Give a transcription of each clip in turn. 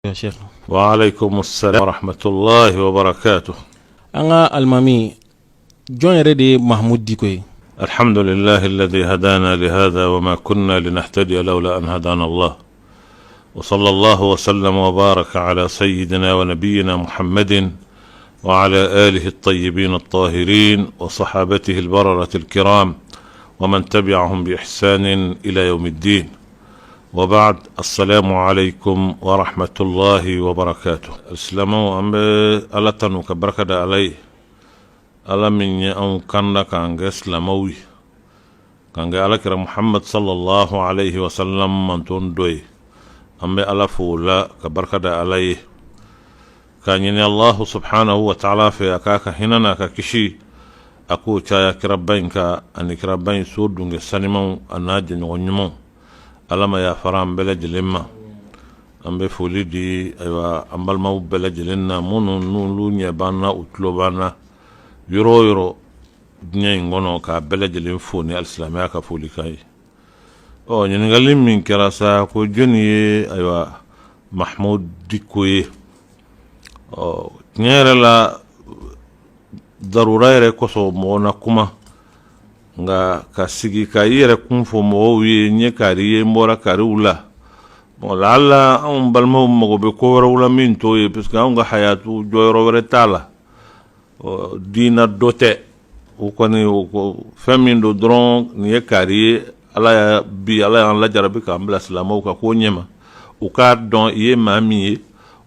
يا شيخ. وعليكم السلام ورحمة الله وبركاته. أنا المامي جون يردي محمود ديكوي. الحمد لله الذي هدانا لهذا وما كنا لنهتدي لولا أن هدانا الله، وصلى الله وسلم وبارك على سيدنا ونبينا محمد وعلى آله الطيبين الطاهرين وصحابته البررة الكرام ومن تبعهم بإحسان إلى يوم الدين، وبعد. السلام عليكم ورحمة الله وبركاته. السلام على تنوك بركة عليه على من يأون كان كانغ إسلاموي كانغ على كرا محمد صلى الله عليه وسلم من تندوي أمبي على فولا كبركة عليه كان يني الله سبحانه وتعالى في أكاك هنا ككشي أكو تايا كربين كأني كربين سود دونغ سنمو أناجن ونمو alama ya faram bele jilimma ambe foli di aywa ambal maw bele jilinna munu nulu nye banna utlo banna yoro nye ngono ka bele jilin foni alislamia ka foli kai o nyen ngalim min kerasa ko joni aywa mahmoud dikoye o nyere la daruraire ko so mona kuma nga ka sigi ka yere kun fo mo wi nye kari ye mbora kari ula bon lalla on balmo mo be ko wala min to ye parce que on ga hayatu joyro were tala dina dote o koni o femin do dron nye kari ala bi ala an la jarabi ka ambla islamo ka ko nyema o ka don ye mami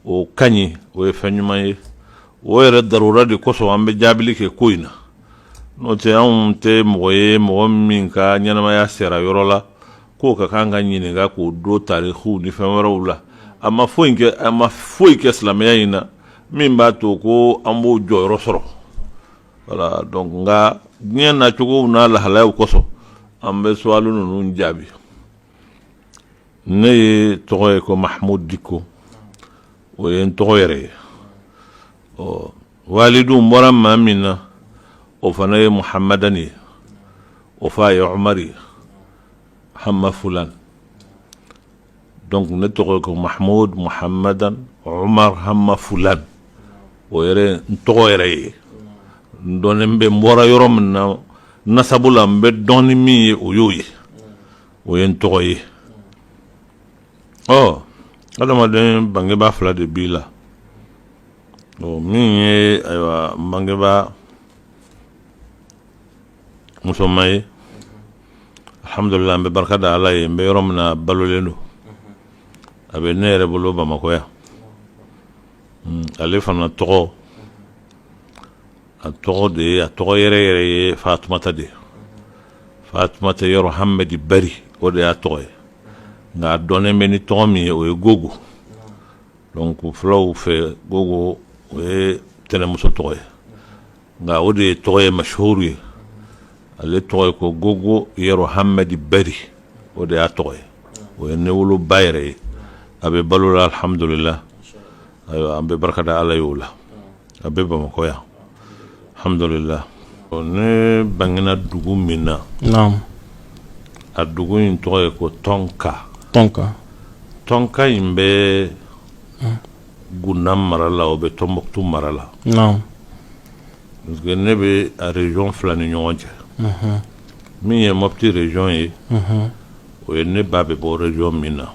o kanyi o fenyuma ye o yere darura de ko so ambe jabili ke koina no te an te moye mo min ka nyana ya sera yorola ko ka kanga nyine ga ko do tarikhu ni femawla ama foinke islamia ina min ba to ko ambo joyro soro wala donc nga nyana chugo na la halaw koso ambe swalu nun jabi ne toye ko mahmoud diko o yen toyere o walidu moram mamina وفناي محمدني وفاي عمري حما فلان دونك نتوقع محمود محمدا عمر حما فلان ويري نتوغيري دون مبي مورا يوم نسبولا مبي دون مي ويوي وينتوغي هذا ما دين بانجي با فلا دي بيلا مي ايوا بانجي با musomay alhamdulillah be barkada alay be romna balolendo abe nere bolo bamako ya ale fana togo yere Fatoumata yoro Hamadi Bari o de atogo nga donné meni tomi o gogo donc flow fe gogo o tele muso togo nga o de togo mashhuri ale toy ko gogo yero Hamadi Bari o de atoy o ne wulu bayre abe balula alhamdulillah ayo ambe barkada ala yula abe bamako ya alhamdulillah ne bangina dugu minna naam adugu in toy ko tonka imbe gunam marala o be Tombouctou marala naam parce que ne be a région flani nyonje min ye Mopti région ye o ye ne ba be bo région min na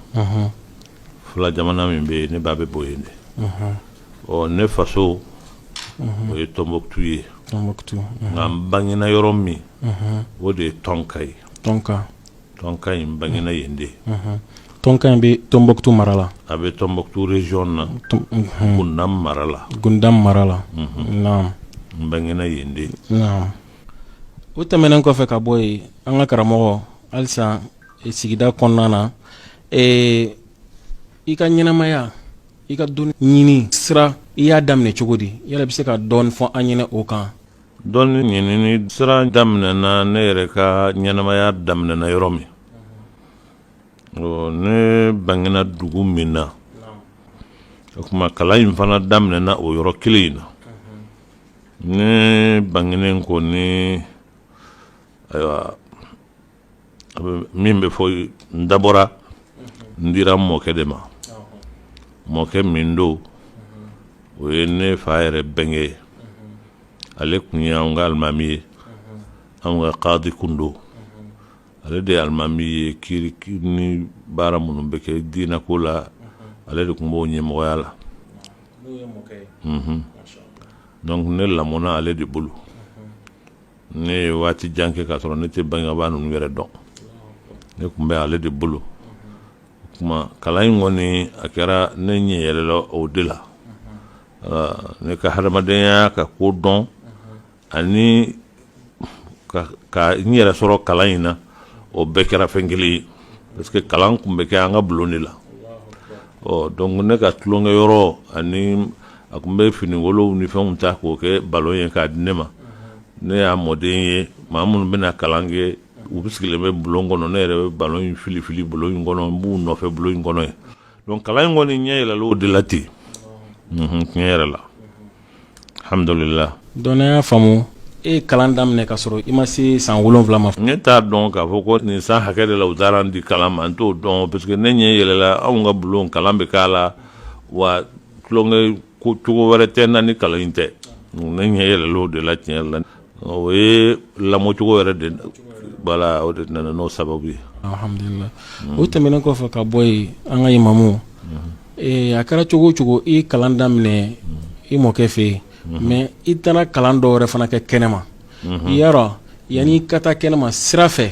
fula jamana min be ne ba be bo ye o ne faso o ye Tombouctou ye nga bangina yoro mi o de tonka in bangina yende tonka be Tombouctou marala abe Tombouctou région na Gundam marala naam bangina yende naam o tɛmɛnen kɔfɛ ka bɔ yen an ka karamɔgɔ halisa sigida kɔnɔna na i ka ɲɛnamaya i ka dɔnni ɲini sira i y'a daminɛ cogo di yala bɛ se ka dɔɔni fɔ an ɲɛna o kan dɔnni ɲinini sira daminɛna ne yɛrɛ ka ɲɛnamaya daminɛna yɔrɔ min ne bangena dugu min na o kuma kalan in fana daminɛna o yɔrɔ kelen in na ne bangenen ko ni aywa min be fo ndabora ndira mo kedema mɔkɛ min do o ye ne fa yɛrɛ bɛnkɛ ye ale kun ye an ka alimami ye an ka kadi kun do ale de ye alimami ye kiiri ni baara minnu bɛ kɛ diinako la ale de kun b'o ɲɛmɔgɔya la donc ne lamɔna ale de bolo ne ye waati jan kɛ k'a sɔrɔ ne tɛ bangebaa ninnu yɛrɛ dɔn ne kun bɛ ale de bolo kuma kalan in kɔni a kɛra ne ɲɛ yɛlɛla o de la ne ka hadamadenya ka ko dɔn ani ka n yɛrɛ sɔrɔ kalan in na o bɛɛ kɛra fɛn kelen ye parce que kalan kun bɛ kɛ an ka bulon de la donc ne ka tulonkɛ yɔrɔ ani a kun bɛ finiwolow ni fɛnw ta k'o kɛ balon ye k'a di ne ma ne y'a mɔden ye maa minnu bɛna kalan kɛ u sigilen bɛ bulon kɔnɔ ne yɛrɛ bɛ balon in fili bulon in kɔnɔ n b'u nɔfɛ bulon in kɔnɔ ye donc kalan in kɔni ɲɛ yɛlɛla o de la ten tiɲɛ yɛrɛ la alhamdulillah. donc ne y'a faamu e ye kalan daminɛ ka sɔrɔ i ma se san 7 ma. ne t'a dɔn k'a fɔ ko nin san hakɛ de la u taara n di kalan ma n t'o dɔn parce que ne ɲɛ yɛlɛla anw ka bulon kalan bɛ k'a la wa tulonkɛ ko cogo wɛrɛ tɛ na ni kalan in tɛ ne ɲɛ yɛlɛla o de la tiɲɛ la o ye lamɔcogo yɛrɛ de bala o de nana n'o sababu ye. alhamdulillah o tɛmɛnen kɔfɛ ka bɔ yen an ka imamu a kɛra cogo o cogo i kalan daminɛ i mɔkɛ fɛ yen mais i taara kalan dɔw wɛrɛ fana kɛ kɛnɛma i y'a dɔn yanni i ka taa kɛnɛma sira fɛ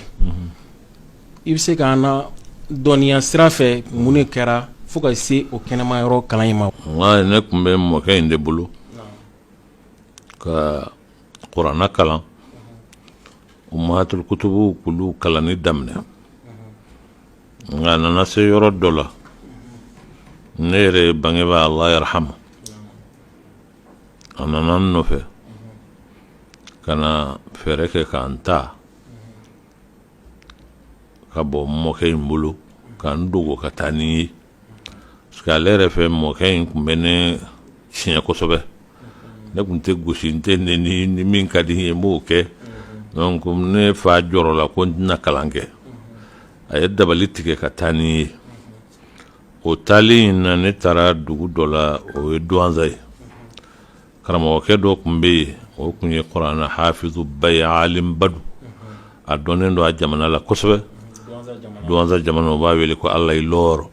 i bɛ se k'an na dɔnniya sira fɛ mun de kɛra fo ka se o kɛnɛma yɔrɔ kalan in ma. ne tun bɛ mɔkɛ in de bolo ka kuranna kalan ummahatul kutubu k'olu kalanni daminɛ nka a nana se yɔrɔ dɔ la ne yɛrɛ bangebaa Allah yarhamu a nana n nɔfɛ ka na fɛɛrɛ kɛ k'an ta ka bɔ mɔkɛ in bolo k'an dogo ka taa ni ye parce que ale yɛrɛ fɛ mɔkɛ in tun bɛ ne tiɲɛ kosɛbɛ ne tun tɛ gosi n tɛ neni ni min ka di n ye n b'o kɛ donc ne fa jɔrɔ la ko n tɛna kalan kɛ a ye dabali tigɛ ka taa ni ye o taalen in na ne taara dugu dɔ la o ye Duwanza ye karamɔgɔkɛ dɔ tun bɛ yen o tun ye kuranna hafizu ba ye alim badu a dɔnnen don a jamana la kosɛbɛ Duwanza jamana o b'a wele ko Alayi Lɔɔrɔ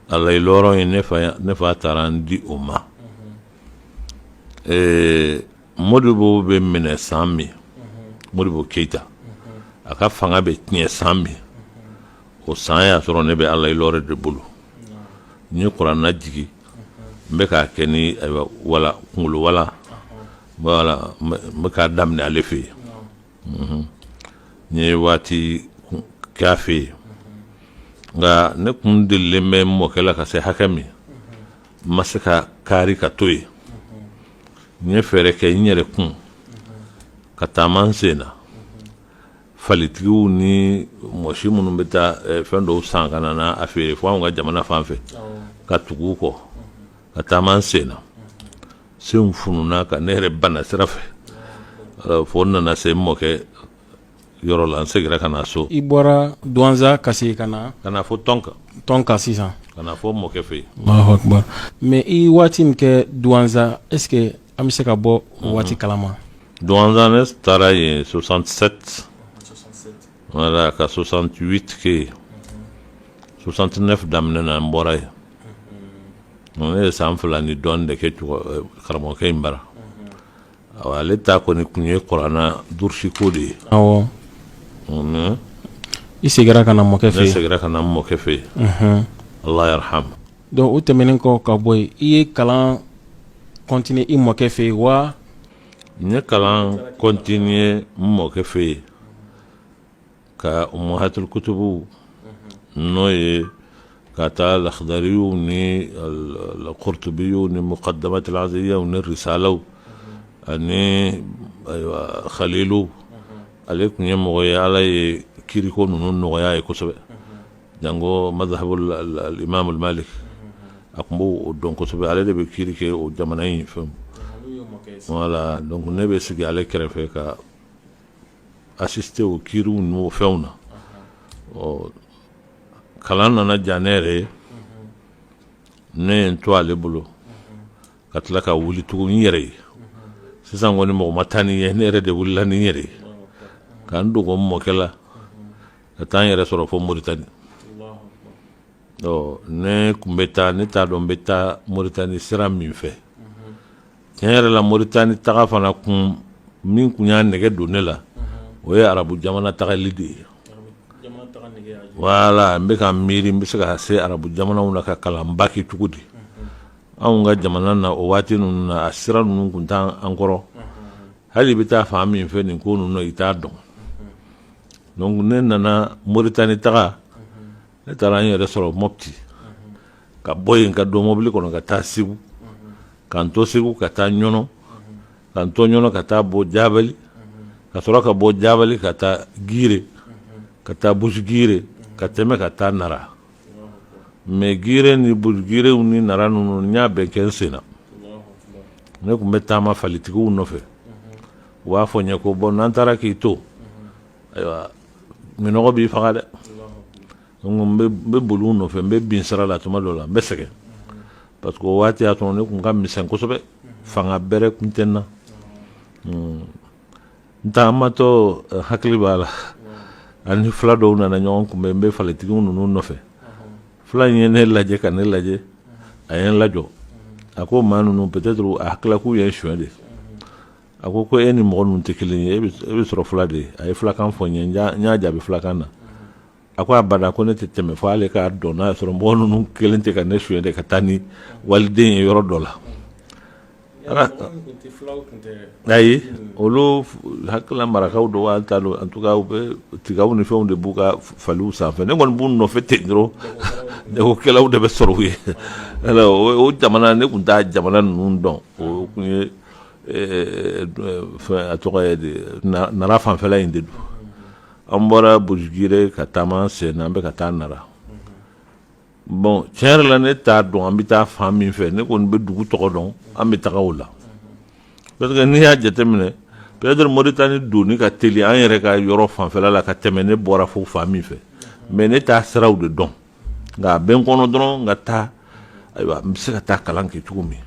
Alayi Lɔɔrɔ in ne fa taara n di o ma Modibo bɛ minɛ san min Modibo Keyita a ka fanga bɛ tiɲɛ san min o san y'a sɔrɔ ne bɛ Alayi Lɔɔrɔ de bolo n ye kuranna jigi n bɛ k'a kɛ ni wala kunkolo wala voilà n bɛ k'a daminɛ ale fɛ yen n ye waati k'a fɛ yen nka ne kun delilen bɛ n mɔkɛ la ka se hakɛ min n ma se ka kaari ka to yen n ye fɛɛrɛ kɛ n yɛrɛ kun ka taama n sen na falitigiw ni mɔsi minnu bɛ taa fɛn dɔw san ka na a feere fo anw ka jamana fan fɛ ka tugu kɔ ka taama n sen na senw fununa ka ne yɛrɛ bana sira fɛ fo n nana se n mɔkɛ yɔrɔ la n seginna ka na so. I bɔra Duwanza ka se ka na fo Tɔnka sisan ka na fɔ mɔkɛ fɛ yen. Allahu akbar mais i waati min kɛ Duwanza est-ce que an bɛ se ka bɔ waati kalama. Duwanza ne taara yen 67 voilà ka 68 kɛ 69 daminɛ na n bɔra yen ne ye san 2 ni dɔɔnin de kɛ karamɔgɔkɛ in bara ale ta kɔni kun ye kuranna durusiko de ye. awɔ i seginna ka na mɔkɛ fɛ yen. ne seginna ka na n mɔkɛ fɛ yen Allah yarhamu. donc o tɛmɛnen kɔ ka bɔ yen i ye kalan continuer i mɔkɛ fɛ yen wa. n ye kalan continuer n mɔkɛ fɛ yen ka ummahatul kutubu n'o ye ka taa lakhdariyu ni al-Qurtubiyu ni muqaddamatul aziyya ni risalaw ani Khalilu ale tun ye mɔgɔ ye Ala ye kiriko ninnu nɔgɔya ye kosɛbɛ jango madhabul imam al-Malik a tun b'o dɔn kosɛbɛ ale de bɛ kiri kɛ o jamana in fɛn voilà donc ne bɛ sigi ale kɛrɛfɛ ka assister o kiriw n'o fɛnw na kalan nana diya ne yɛrɛ ye ne ye n to ale bolo ka tila ka wuli tugun n yɛrɛ ye sisan kɔni mɔgɔ ma taa ni ye ne yɛrɛ de wulila ni n yɛrɛ ye ka n dogo n mɔkɛ la ka taa n yɛrɛ sɔrɔ fo Moritani ne kun bɛ taa ne t'a dɔn n bɛ taa Moritani sira min fɛ tiɲɛ yɛrɛ la Moritani taga fana min kun y'a nɛgɛ don ne la o ye arabu jamana tagali de ye voilà n bɛ ka miiri n bɛ se ka se arabu jamanaw na ka kalanba kɛ cogo di anw ka jamana na o waati ninnu na a sira ninnu kun t'an kɔrɔ hali i bɛ taa fan min fɛ nin ko ninnu i t'a dɔn donc ne nana Moritani taga ne taara n yɛrɛ sɔrɔ Mopti ka bɔ yen ka don mobili kɔnɔ ka taa Segu ka n to Segu ka taa Ɲɔnɔ ka n to Ɲɔnɔ ka taa bɔ Jabali ka sɔrɔ ka bɔ Jabali ka taa Gire ka taa Bush Gire ka tɛmɛ ka taa Nara mais Gire ni Bush Gire ni Nara ninnu n y'a bɛɛ kɛ n sen na ne kun bɛ taama falitigiw nɔfɛ u b'a fɔ n ye ko bon n'an taara k'i to ayiwa minɔgɔ b'i faga dɛ donc n bɛ boli u nɔfɛ n bɛ bin sira la tuma dɔ la n bɛ sɛgɛn parce que o waati y'a sɔrɔ ne kun ka misɛn kosɛbɛ fanga bɛrɛ kun tɛ n na n taamatɔ hakili b'a la ani fila dɔw nana ɲɔgɔn kunbɛn n bɛ falitigiw ninnu nɔfɛ fila in ye ne lajɛ ka ne lajɛ a ye n lajɔ a ko maa ninnu peut-être a hakilila k'u ye n suɲɛ de a ko e ni mɔgɔ ninnu tɛ kelen ye e bɛ sɔrɔ fila de ye a ye filakan fɔ n ye n y'a jaabi filakan na a ko a bada ko ne tɛ tɛmɛ fo ale k'a dɔn n'a sɔrɔ mɔgɔ ninnu kelen tɛ ka ne suɲɛ de ka taa ni waliden ye yɔrɔ dɔ la ayi olu hakilila marakaw dɔ wa t'a dɔn en tout cas u bɛ tigaw ni fɛnw de b'u ka faliw sanfɛ ne kɔni b'u nɔfɛ ten dɔrɔn jagokɛlaw de bɛ sɔrɔ u ye o jamana ne kun t'a jamana ninnu dɔn o kun ye a tɔgɔ ye de Nara fanfɛla in de don an bɔra Bujigire ka taama sen na an bɛ ka taa Nara bon tiɲɛ yɛrɛ la ne t'a dɔn an bɛ taa fan min fɛ ne kɔni bɛ dugu tɔgɔ dɔn an bɛ taga o la parce que n'i y'a jateminɛ peut-être Moritani donni ka teli an yɛrɛ ka yɔrɔ fanfɛla la ka tɛmɛ ne bɔra fo fan min fɛ mais ne t'a siraw de dɔn nka a bɛ n kɔnɔ dɔrɔn ka taa ayiwa n bɛ se ka taa kalan kɛ cogo min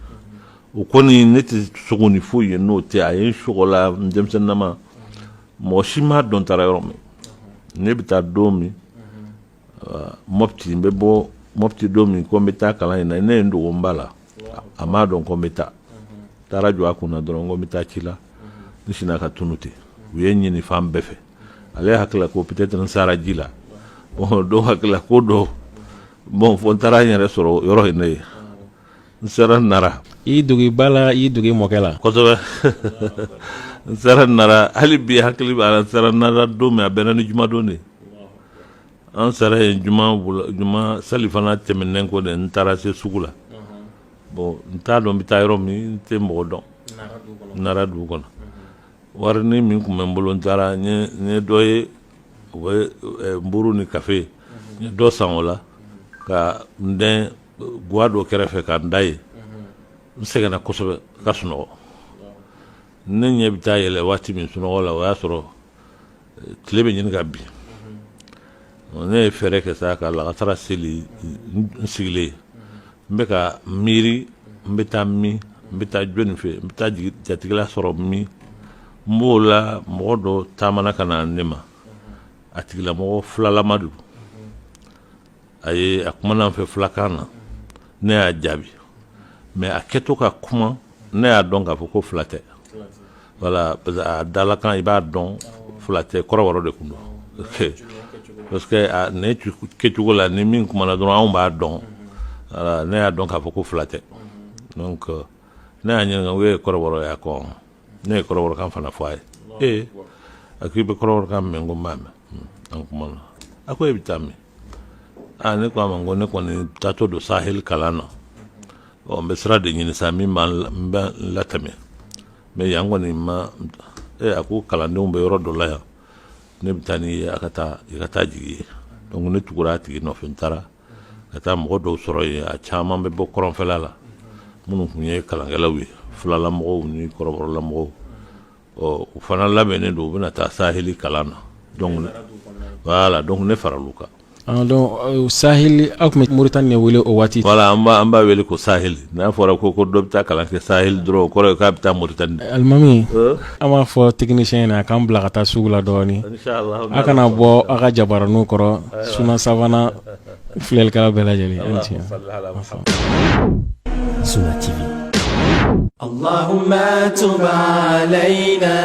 o kɔni ne tɛ sogo ni foyi ye n'o tɛ a ye n sɔgɔ la n denmisɛnninama mɔgɔ si m'a dɔn taara yɔrɔ min ne bɛ taa don min Mopti n bɛ bɔ Mopti don min ko n bɛ taa kalan in na ne ye n dogo n ba la a m'a dɔn ko n bɛ taa taara jɔ a kunna dɔrɔn ko n bɛ taa ci la n sinna ka tunu ten u ye n ɲini fan bɛɛ fɛ ale hakilila ko peut-être n sara ji la bon dɔw hakilila ko dɔ bon fo n taara n yɛrɛ sɔrɔ yɔrɔ in ne ye n sera Nara i dogi ba la i dogi mɔkɛ la kosɛbɛ n sera Nara hali bi hakili b'a la n sera Nara don min a bɛnna ni juma don de an sera yen juma sali fana tɛmɛnen ko de n taara se sugu la bon n t'a dɔn n bɛ taa yɔrɔ min n tɛ mɔgɔ dɔn Nara dugu kɔnɔ warini min tun bɛ n bolo n taara n ye dɔ ye o bɛ nburu ni kafe n ye dɔ san o la ka n dɛn guwa dɔ kɛrɛfɛ ka n da ye n sɛgɛnna kosɛbɛ ka sunɔgɔ ne ɲɛ bɛ taa yɛlɛ waati min sunɔgɔ la o y'a sɔrɔ tile bɛ ɲini ka bin ne ye fɛɛrɛ kɛ sa ka lagasara seli n sigilen n bɛ ka miiri n bɛ taa min n bɛ taa jɔnni fɛ n bɛ taa jatigila sɔrɔ min n b'o la mɔgɔ dɔ taamana ka na ne ma a tigilamɔgɔ filalama don a kumana n fɛ filakan na ne y'a jaabi mais a kɛtɔ ka kuma ne y'a dɔn k'a fɔ ko fila tɛ voilà parce que a dalakan i b'a dɔn fila tɛ kɔrɔbɔrɔ de kun don parce que ne kɛcogo la ni min kumana dɔrɔn anw b'a dɔn voilà ne y'a dɔn k'a fɔ ko fila tɛ donc ne y'a ɲininka o ye kɔrɔbɔrɔ ye a ko ne ye kɔrɔbɔrɔkan fana fɔ a ye a ko i bɛ kɔrɔbɔrɔkan mɛn ko n b'a mɛn an kumana a ko e bɛ taa min ne ko a ma ko ne kɔni taatɔ don Sahel kalan na n bɛ sira de ɲini sa min n bɛ latɛmɛ mais yan kɔni ma a ko kalandenw bɛ yɔrɔ dɔ la yan ne bɛ taa n'i ye i ka taa jigi ye donc ne tugura a tigi nɔfɛ n taara ka taa mɔgɔ dɔw sɔrɔ yen a caman bɛ bɔ kɔrɔnfɛla la minnu tun ye kalankɛlaw ye filalamɔgɔw ni kɔrɔbɔrɔlamɔgɔw u fana labɛnnen don u bɛna taa Saheli kalan na donc voilà donc ne faral'u kan donc sahel ak Mauritanie wele o wati voilà amba wele ko sahel na fora ko dobta kala ke sahel dro ko ka bita Mauritanie almami ama fo technicien na kan bla kata sugula doni inshallah akana bo aka jabaranu koro suna savana flel kala bela jeli anti Sunna TV. اللهم تب علينا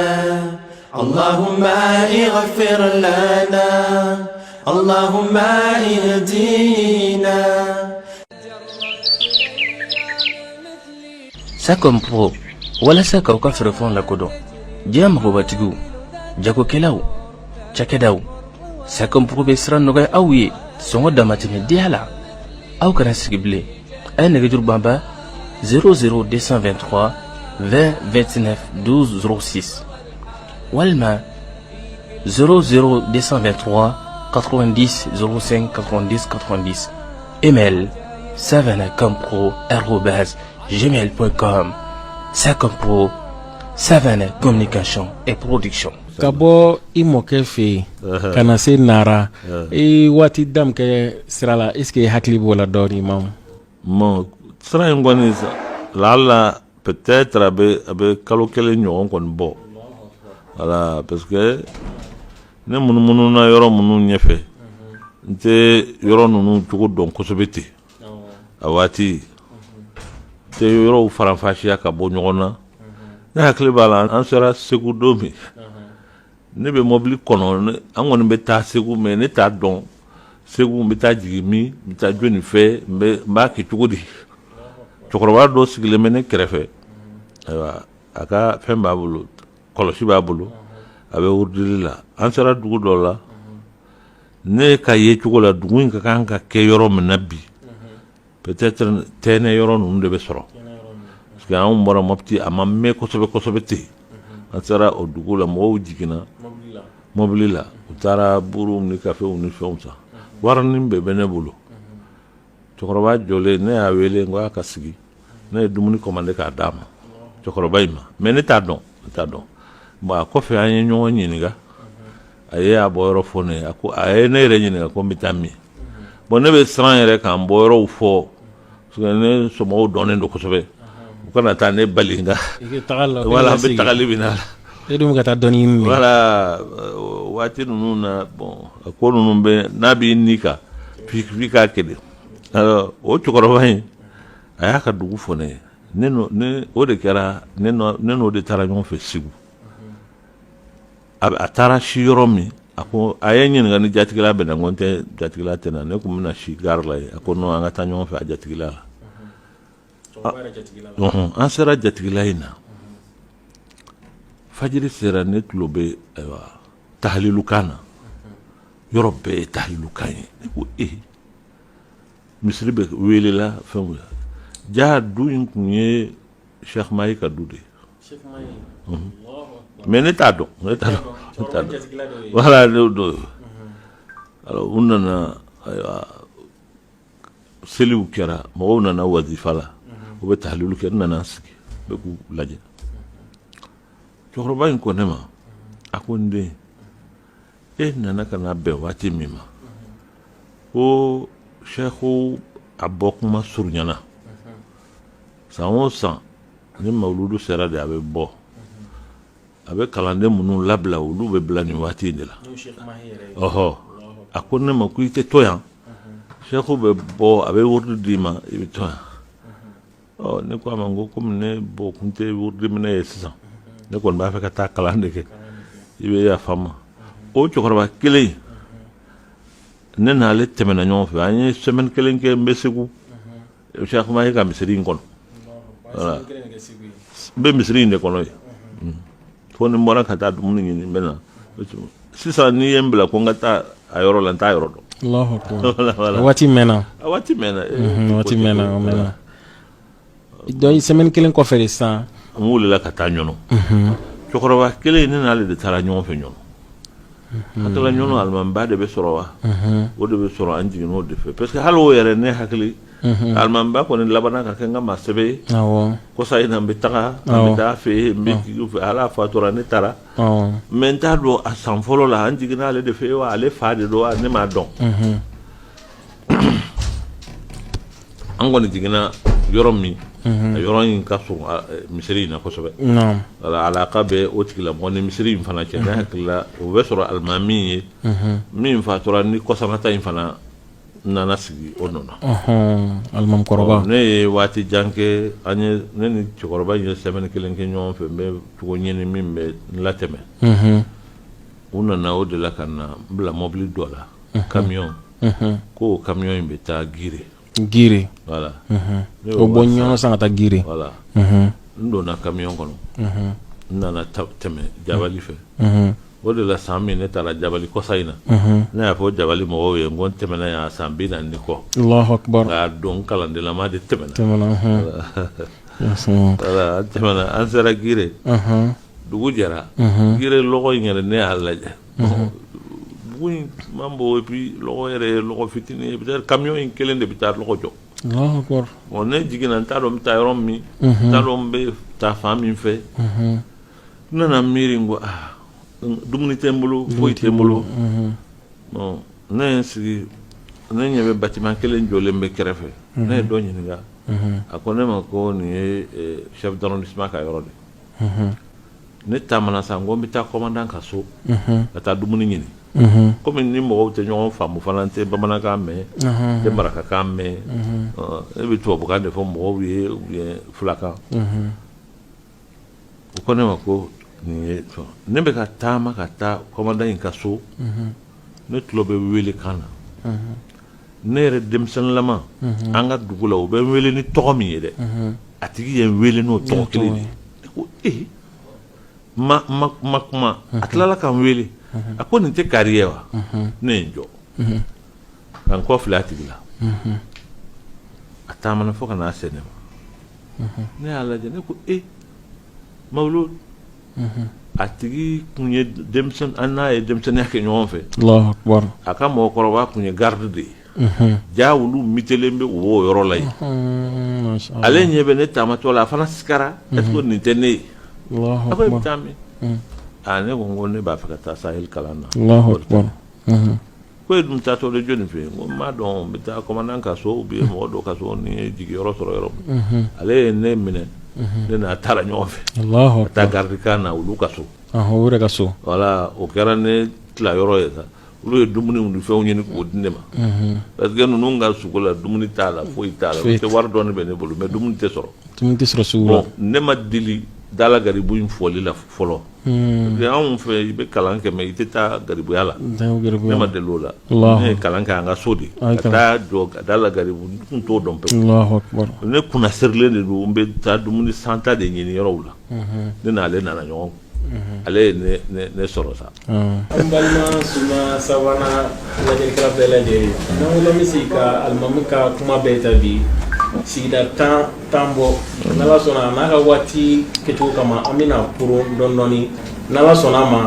اللهم اغفر لنا اللهم اهدينا Sakom Pro wala saka ka frefon la kodo jam ko batigu jago kelaw chakedaw Sakom Pro be sran no ga awiye songo damatine diala aw kana sigible ay ne gajur bamba 00223 20 29 12 06 Walma 00223 90 05 90 90 Email savanacompro@gmail.com Sacompro Savana Communication et Production. kabo i mokɛ fe kana se nara i wati dam kɛ sirala est ce que hakili b'o la dɔɔni mam bon sira in kɔni lala peut-être a bɛ kalo kelen ɲɔgɔn kɔni bɔ voilà parce que ne munumunu na yɔrɔ minnu ɲɛfɛ n tɛ yɔrɔ ninnu cogo dɔn kosɛbɛ ten a waati tɛ yɔrɔw faranfasiya ka bɔ ɲɔgɔn na ne hakili b'a la an sera Segu don min ne bɛ mobili kɔnɔ an kɔni bɛ taa Segu mais ne t'a dɔn Segu n bɛ taa jigin min n bɛ taa jɔnni fɛ n b'a kɛ cogo di cɛkɔrɔba dɔ sigilen bɛ ne kɛrɛfɛ ayiwa a ka fɛn b'a bolo kɔlɔsi b'a bolo a bɛ wurudili la an sera dugu dɔ la ne ka ye cogo la dugu in ka kan ka kɛ yɔrɔ min na bi peut-être tɛnɛ yɔrɔ ninnu de bɛ sɔrɔ parce que anw bɔra Mopti a ma mɛn kosɛbɛ kosɛbɛ ten an sera o dugu la mɔgɔw jiginna mobili la u taara buruw ni kafew ni fɛnw san warinin bɛɛ bɛ ne bolo cɛkɔrɔba jɔlen ne y'a wele n ko a ka sigi ne ye dumuni commandé k'a d'a ma cɛkɔrɔba in ma mais ne t'a dɔn bon a kɔfɛ an ye ɲɔgɔn ɲininka a ye a bɔyɔrɔ fɔ ne ye a ye ne yɛrɛ ɲininka ko n bɛ taa min bon ne bɛ siran yɛrɛ k'an bɔyɔrɔw fɔ parce que ne somɔgɔw dɔnnen don kosɛbɛ u kana taa ne bali nka voilà an bɛ tagali min na e dum ka taa dɔɔni ɲini voilà waati ninnu na bon a ko ninnu bɛ n'a b'i ni kan f'i k'a kɛ de alors o cɛkɔrɔba in a y'a ka dugu fɔ ne ye ne o de kɛra ne n'o de taara ɲɔgɔn fɛ Segu a taara si yɔrɔ min a ko a ye ɲininka ni jatigila bɛ na n ko n tɛ jatigila tɛ na ne kun bɛna si gare la ye a ko non an ka taa ɲɔgɔn fɛ a jatigila la an sera jatigila in na fajiri sera ne tulo bɛ ayiwa tahalilukan na yɔrɔ bɛɛ ye tahalilukan ye ne ko misiri bɛ welela fɛnw la jaa du in kun ye Cheikh Mahi ka du de ye mais ne t'a dɔn voilà ne do alors u nana ayiwa seliw kɛra mɔgɔw nana wazifa la u bɛ tahalilu kɛ n nana sigi bɛ k'u lajɛ cɛkɔrɔba in ko ne ma a ko n den e nana ka na bɛn waati min ma ko Cheikhu a bɔ kuma surunyana san o san ni mawuludu sera de a bɛ bɔ a bɛ kalanden minnu labila olu bɛ bila nin waati in de la ɔhɔ a ko ne ma ko i tɛ to yan Cheikhu bɛ bɔ a bɛ wurudi d'i ma i bɛ to yan ne ko a ma n ko komi ne bɔ kun tɛ wurudi minɛ ye sisan ne kɔni b'a fɛ ka taa kalan de kɛ i bɛ yafa n ma o cɛkɔrɔba kelen ne n'ale tɛmɛna ɲɔgɔn fɛ an ye semaine kelen kɛ n bɛ Segu Cheikh Mahi ka misiri in kɔnɔ voilà n bɛ misiri in de kɔnɔ ye fo ni n bɔra ka taa dumuni ɲini n bɛ na sisan n'i ye n bila ko n ka taa a yɔrɔ la n t'a yɔrɔ dɔn Allahu akbar waati mɛnna waati mɛnna donc semaine kelen kɔfɛ de sisan n wulila ka taa ɲɔnɔ cɛkɔrɔba kelen ne n'ale de taara ɲɔgɔn fɛ ɲɔnɔ hakili ɲɔnɔ alimamiba de bɛ sɔrɔ wa o de bɛ sɔrɔ an jiginn'o de fɛ parce que hali o yɛrɛ ne hakili alimamiba kɔni labanna ka kɛ n ka maa sɛbɛ ye kɔsa in na n bɛ taga an bɛ taa fɛ yen n bɛ jigin fɛ ala fatura ne taara mais n t'a dɔn a san fɔlɔ la an jiginna ale de fɛ wa ale fa de don wa ne m'a dɔn an kɔni jiginna yɔrɔ min a yɔrɔ in ka surun misiri in na kosɛbɛ wala alaka bɛ o tigilamɔgɔ ni misiri in fana cɛ ne hakilila o bɛ sɔrɔ alimami ye min fatura ni kɔsanata in fana nana sigi o nɔ na alimamikɔrɔba ne ye waati jan kɛ an ye ne ni cɛkɔrɔba in ye sɛbɛnni kelen kɛ ɲɔgɔn fɛ n bɛ cogo ɲini min bɛ latɛmɛ u nana o de la ka na n bila mɔbili dɔ la kamiyɔn ko o kamiyɔn in bɛ taa gire voilà o bɔ ɲɔgɔn san ka taa gire voilà n donna kamiyɔn kɔnɔ n nana tɛmɛ jabali fɛ o de la san min ne taara jabali kɔsa in na ne y'a fɔ jabali mɔgɔw ye n ko n tɛmɛna yan san 40 kɔ Allahu akbar nka don kalandenlama de tɛmɛna voilà an tɛmɛna an sera gire dugu jɛra gire lɔgɔ in yɛrɛ ne y'a lajɛ dugu in man bon et puis lɔgɔ yɛrɛ ye lɔgɔ fitinin ye peut-être camion in kelen de bɛ taa lɔgɔ jɔ Allahu akbar bon ne jiginna n t'a dɔn n bɛ taa yɔrɔ min n t'a dɔn n bɛ taa fan min fɛ n nana miiri n ko dumuni tɛ n bolo foyi tɛ n bolo bon ne ye n sigi ne ɲɛ bɛ bâtiment kelen jɔlen bɛ kɛrɛfɛ ne ye dɔ ɲininka a ko ne ma ko nin ye chef d'arrondissement ka yɔrɔ de ne taamana sa n ko n bɛ taa commandant ka so ka taa dumuni ɲini komi ni mɔgɔw tɛ ɲɔgɔn faamu fana n tɛ bamanankan mɛn n tɛ marakakan mɛn ne bɛ tubabukan de fɔ mɔgɔw ye ou bien fulakan o ko ne ma ko nin ye ne bɛ ka taama ka taa commandant in ka so ne tulo bɛ wele kan na ne yɛrɛ denmisɛnninlama an ka dugu la o bɛ n wele ni tɔgɔ min ye dɛ a tigi ye n wele n'o tɔgɔ kelen de ye ko ma kuma a tilala ka n wele a ko nin tɛ kari ye wa ne ye n jɔ ka n kɔ fili a tigi la a taamana fo ka n'a se ne ma ne y'a lajɛ ne ko Mawlud a tigi kun ye denmisɛn an n'a ye denmisɛnniya kɛ ɲɔgɔn fɛ Allahu akbar a ka mɔgɔkɔrɔba kun ye garde de ye ja olu mitelen bɛ o yɔrɔ la yen ale ɲɛ bɛ ne taamatɔ la a fana sigara est ce que nin tɛ ne ye a ko e bɛ taa min ne ko n ko ne b'a fɛ ka taa Sahel kalan na Allahu akbar ko e dun taatɔ de jɔnni fɛ yen n ko n m'a dɔn n bɛ taa commandant ka so ou bien mɔgɔ dɔ ka so ni ye jigiyɔrɔ sɔrɔ yɔrɔ min ale ye ne minɛ ne n'a taara ɲɔgɔn fɛ ka taa gardikan na olu ka so o yɛrɛ ka so voilà o kɛra ne tila yɔrɔ ye sa olu ye dumuni ni fɛnw ɲini k'o di ne ma parce que ninnu ka sugu la dumuni t'a la foyi t'a la tɛ wari dɔɔni bɛ ne bolo mais dumuni tɛ sɔrɔ sugu la ne ma deli dala garibu in fɔli la fɔlɔ anw fɛ i bɛ kalan kɛ mais i tɛ taa garibuya la ne ma deli o la ne ye kalan kɛ an ka so de ka taa jɔ dala garibu n tun t'o dɔn pewu ne kunna sirilen de don n bɛ taa dumuni santa de ɲini yɔrɔw la ne n'ale nana ɲɔgɔn ale ye ne sɔrɔ sa an balima suma sabanan lajɛlikɛla bɛɛ lajɛlen n'an ko bɛ se ka alimami ka kuma bɛɛ ta bi sigida tan bɔ n'ala sɔnna n'a ka waati kɛcogo kama an bɛna koron dɔɔni n'ala sɔnna a ma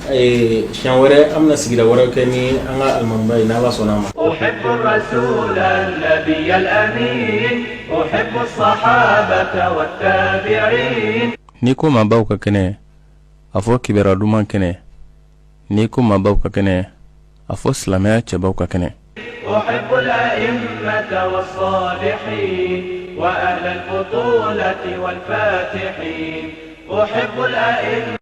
siɲɛ wɛrɛ an bɛna sigida wɛrɛ kɛ ni an ka alimamiba ye n'ala sɔnna a ma أحب الرسول النبي الأمين أحب الصحابة والتابعين Ni ko maabaw ka kɛnɛ a fɔ kibɛra duman kɛnɛ ni ko maabaw ka kɛnɛ a fɔ silamɛya cɛbaw ka kɛnɛ أحب الأئمة والصالحين وأهل البطولة والفاتحين أحب الأئمة